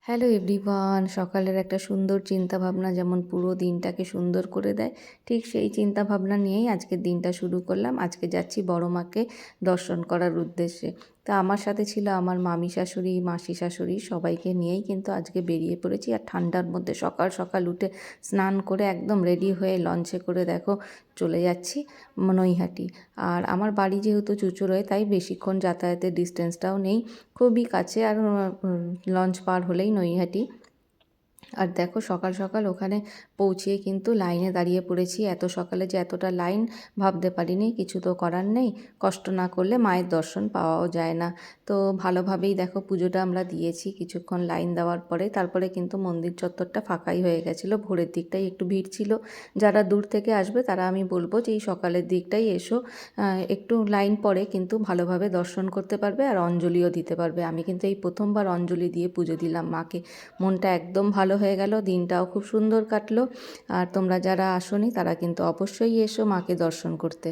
Hello everyone, সকালের একটা সুন্দর চিন্তাভাবনা যেমন পুরো দিনটাকে সুন্দর করে দেয়, ঠিক সেই চিন্তাভাবনা নিয়েই আজকের দিনটা শুরু করলাম। আজকে যাচ্ছি বড় মাকে দর্শন করার উদ্দেশ্যে। তা আমার সাথে ছিল আমার মামি শাশুড়ি, মাসি শাশুড়ি, সবাইকে নিয়েই কিন্তু আজকে বেরিয়ে পড়েছি। আর ঠান্ডার মধ্যে সকাল সকাল উঠে স্নান করে একদম রেডি হয়ে লঞ্চে করে দেখো চলে যাচ্ছি নৈহাটি। আর আমার বাড়ি যেহেতু চুঁচুড়ায়, তাই বেশিক্ষণ যাতায়াতের ডিস্টেন্সটাও নেই, খুবই কাছে। আর লঞ্চ পার হলেই নৈহাটি। আর দেখো সকাল সকাল ওখানে পৌঁছিয়ে কিন্তু লাইনে দাঁড়িয়ে পড়েছি। এত সকালে যে এতটা লাইন ভাবতে পারিনি, কিছু তো করার নেই, কষ্ট না করলে মায়ের দর্শন পাওয়াও যায় না। তো ভালোভাবেই দেখো পুজোটা আমরা দিয়েছি। কিছুক্ষণ লাইন দেওয়ার পরে তারপরে কিন্তু মন্দির চত্বরটা ফাঁকাই হয়ে গেছিলো। ভোরের দিকটাই একটু ভিড় ছিল। যারা দূর থেকে আসবে তারা আমি বলবো যে এই সকালের দিকটাই এসো, একটু লাইন পরে কিন্তু ভালোভাবে দর্শন করতে পারবে আর অঞ্জলিও দিতে পারবে। আমি কিন্তু এই প্রথমবার অঞ্জলি দিয়ে পুজো দিলাম মাকে। মনটা একদম ভালো হয়ে গেল, দিনটাও খুব সুন্দর কাটলো। আর তোমরা যারা আসোনি তারা কিন্তু অবশ্যই এসো মাকে দর্শন করতে।